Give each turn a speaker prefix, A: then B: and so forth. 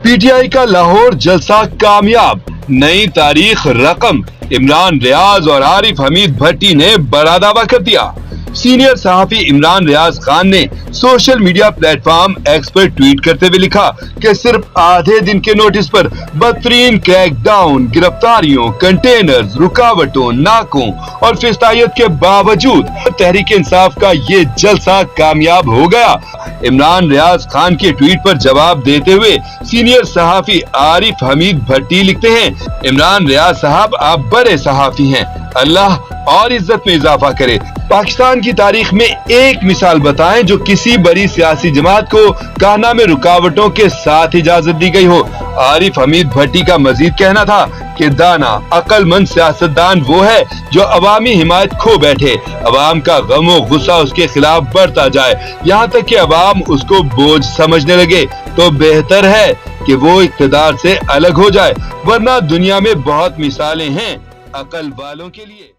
A: PTI का लाहौर जलसा कामयाब, नई तारीख रकम। इमरान रियाज और आरिफ हमीद भट्टी ने बड़ा दावा कर दिया। सीनियर सहाफी इमरान रियाज खान ने सोशल मीडिया प्लेटफॉर्म एक्स पर ट्वीट करते हुए लिखा कि सिर्फ आधे दिन के नोटिस पर बदतरीन क्रैकडाउन, गिरफ्तारियों, कंटेनर्स, रुकावटों, नाकों और फिस्तायत के बावजूद तहरीक इंसाफ का ये जलसा कामयाब हो गया। इमरान रियाज खान के ट्वीट पर जवाब देते हुए सीनियर सहाफी आरिफ हमीद भट्टी लिखते हैं, इमरान रियाज साहब आप बड़े सहाफी हैं, अल्लाह और इज्जत में इजाफा करे। पाकिस्तान की तारीख में एक मिसाल बताएं जो किसी बड़ी सियासी जमात को कहना में रुकावटों के साथ इजाजत दी गई हो। आरिफ हमीद भट्टी का मजीद कहना था कि दाना अक्लमंद सियासतदान वो है जो अवामी हिमायत खो बैठे, अवाम का गम व गुस्सा उसके खिलाफ बढ़ता जाए, यहाँ तक कि अवाम उसको बोझ समझने लगे, तो बेहतर है कि वो इक़्तिदार से अलग हो जाए, वरना दुनिया में बहुत मिसालें हैं अकल वालों के लिए।